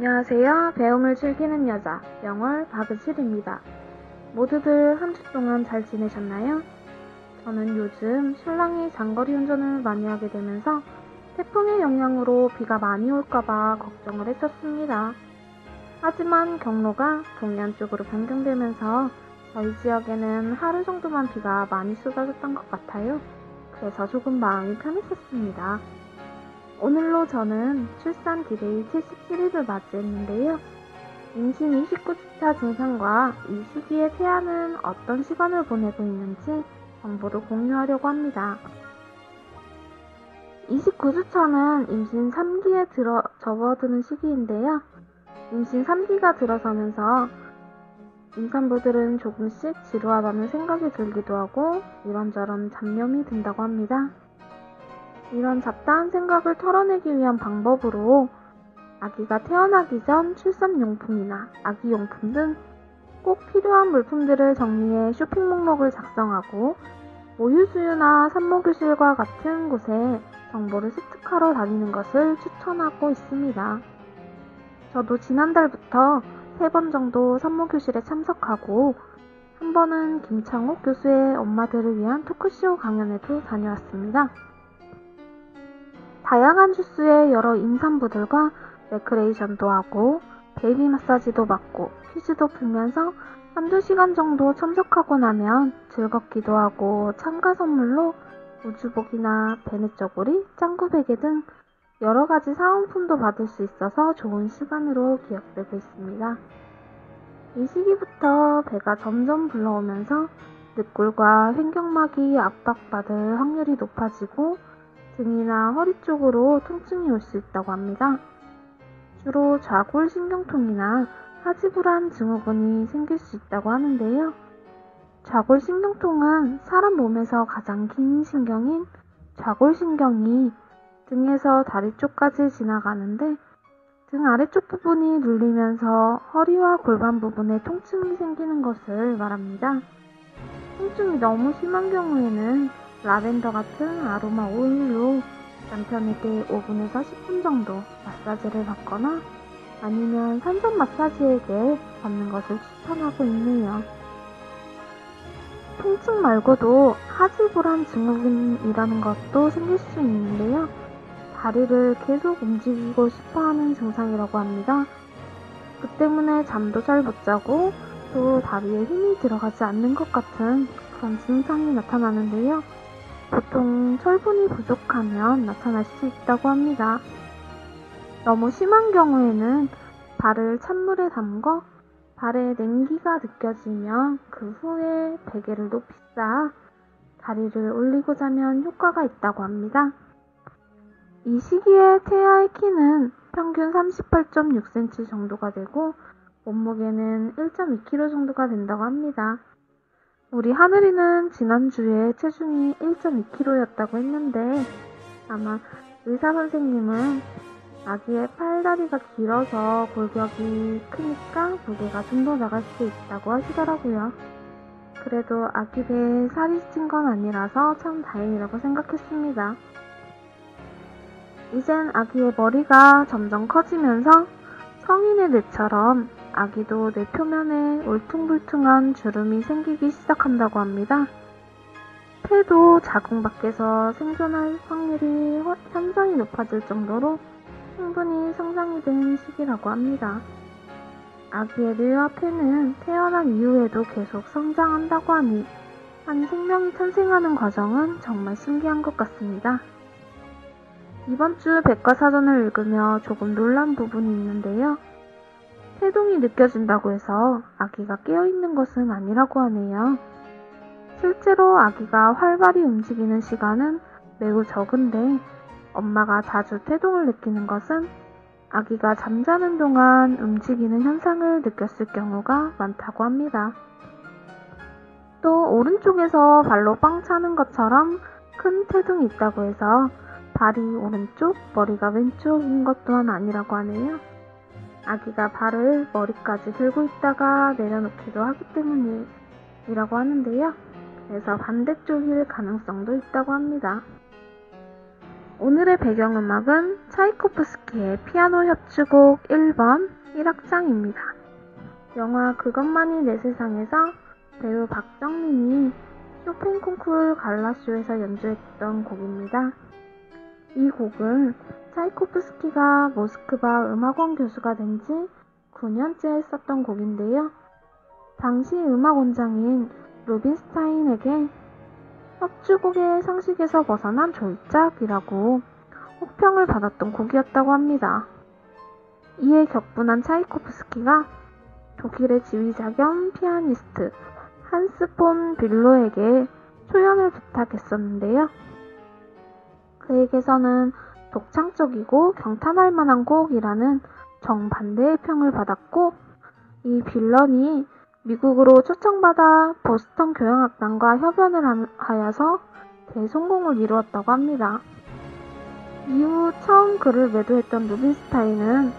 안녕하세요. 배움을 즐기는 여자, 영월 박은실입니다. 모두들 한 주 동안 잘 지내셨나요? 저는 요즘 신랑이 장거리 운전을 많이 하게 되면서 태풍의 영향으로 비가 많이 올까봐 걱정을 했었습니다. 하지만 경로가 동해안 쪽으로 변경되면서 저희 지역에는 하루 정도만 비가 많이 쏟아졌던 것 같아요. 그래서 조금 마음이 편했었습니다. 오늘로 저는 출산 디데이 77일을 맞이했는데요. 임신 29주차 증상과 이 시기에 태아는 어떤 시간을 보내고 있는지 정보를 공유하려고 합니다. 29주차는 임신 3기에 접어드는 시기인데요. 임신 3기가 들어서면서 임산부들은 조금씩 지루하다는 생각이 들기도 하고 이런저런 잡념이 든다고 합니다. 이런 잡다한 생각을 털어내기 위한 방법으로 아기가 태어나기 전 출산용품이나 아기용품 등 꼭 필요한 물품들을 정리해 쇼핑 목록을 작성하고 모유수유나 산모교실과 같은 곳에 정보를 습득하러 다니는 것을 추천하고 있습니다. 저도 지난달부터 3번 정도 산모교실에 참석하고 한 번은 김창옥 교수의 엄마들을 위한 토크쇼 강연에도 다녀왔습니다. 다양한 주스의 여러 임산부들과 레크레이션도 하고 베이비 마사지도 받고 퀴즈도 풀면서 한두 시간 정도 참석하고 나면 즐겁기도 하고 참가 선물로 우주복이나 베넷저고리, 짱구베개 등 여러가지 사은품도 받을 수 있어서 좋은 시간으로 기억되고 있습니다. 이 시기부터 배가 점점 불러오면서 늑골과 횡격막이 압박받을 확률이 높아지고 등이나 허리 쪽으로 통증이 올 수 있다고 합니다. 주로 좌골신경통이나 하지불안 증후군이 생길 수 있다고 하는데요. 좌골신경통은 사람 몸에서 가장 긴 신경인 좌골신경이 등에서 다리 쪽까지 지나가는데 등 아래쪽 부분이 눌리면서 허리와 골반 부분에 통증이 생기는 것을 말합니다. 통증이 너무 심한 경우에는 라벤더 같은 아로마 오일로 남편에게 5분에서 10분 정도 마사지를 받거나 아니면 산전 마사지액을 받는 것을 추천하고 있네요. 통증 말고도 하지불안 증후군이라는 것도 생길 수 있는데요. 다리를 계속 움직이고 싶어하는 증상이라고 합니다. 그 때문에 잠도 잘 못 자고 또 다리에 힘이 들어가지 않는 것 같은 그런 증상이 나타나는데요. 보통 철분이 부족하면 나타날 수 있다고 합니다. 너무 심한 경우에는 발을 찬물에 담궈 발에 냉기가 느껴지면 그 후에 베개를 높이 쌓아 다리를 올리고 자면 효과가 있다고 합니다. 이 시기에 태아의 키는 평균 38.6cm 정도가 되고 몸무게는 1.2kg 정도가 된다고 합니다. 우리 하늘이는 지난주에 체중이 1.2kg였다고 했는데 아마 의사 선생님은 아기의 팔다리가 길어서 골격이 크니까 무게가 좀 더 나갈 수 있다고 하시더라고요. 그래도 아기 배에 살이 찐 건 아니라서 참 다행이라고 생각했습니다. 이젠 아기의 머리가 점점 커지면서 성인의 뇌처럼 아기도 뇌 표면에 울퉁불퉁한 주름이 생기기 시작한다고 합니다. 폐도 자궁 밖에서 생존할 확률이 현저히 높아질 정도로 충분히 성장이 된 시기라고 합니다. 아기의 뇌와 폐는 태어난 이후에도 계속 성장한다고 하니 한 생명이 탄생하는 과정은 정말 신기한 것 같습니다. 이번 주 백과사전을 읽으며 조금 놀란 부분이 있는데요. 태동이 느껴진다고 해서 아기가 깨어있는 것은 아니라고 하네요. 실제로 아기가 활발히 움직이는 시간은 매우 적은데 엄마가 자주 태동을 느끼는 것은 아기가 잠자는 동안 움직이는 현상을 느꼈을 경우가 많다고 합니다. 또 오른쪽에서 발로 빵 차는 것처럼 큰 태동이 있다고 해서 발이 오른쪽, 머리가 왼쪽인 것 또한 아니라고 하네요. 아기가 발을 머리까지 들고 있다가 내려놓기도 하기 때문이라고 하는데요. 그래서 반대쪽일 가능성도 있다고 합니다. 오늘의 배경음악은 차이코프스키의 피아노 협주곡 1번 1악장입니다. 영화 그것만이 내 세상에서 배우 박정민이 쇼팽 콩쿠르 갈라쇼에서 연주했던 곡입니다. 이 곡은 차이코프스키가 모스크바 음악원 교수가 된 지 9년째 썼던 곡인데요. 당시 음악원장인 루빈스타인에게 협주곡의 상식에서 벗어난 졸작이라고 혹평을 받았던 곡이었다고 합니다. 이에 격분한 차이코프스키가 독일의 지휘자 겸 피아니스트 한스 폰 빌로에게 초연을 부탁했었는데요. 그에게서는 독창적이고 경탄할 만한 곡이라는 정반대의 평을 받았고, 이 빌런이 미국으로 초청받아 보스턴 교향악단과 협연을 하여서 대성공을 이루었다고 합니다. 이후 처음 그를 매도했던 루빈스타인은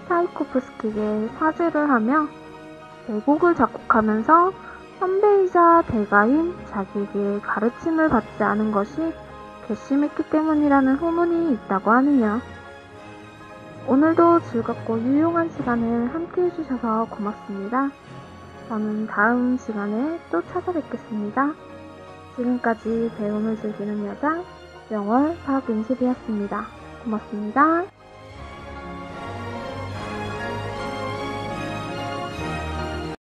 차이코프스키에게 사죄를 하며 대곡을 작곡하면서 선배이자 대가인 자기에게 가르침을 받지 않은 것이 괘씸했기 때문이라는 후문이 있다고 하네요. 오늘도 즐겁고 유용한 시간을 함께 해주셔서 고맙습니다. 저는 다음 시간에 또 찾아뵙겠습니다. 지금까지 배움을 즐기는 여자 영월 박은실이었습니다. 고맙습니다.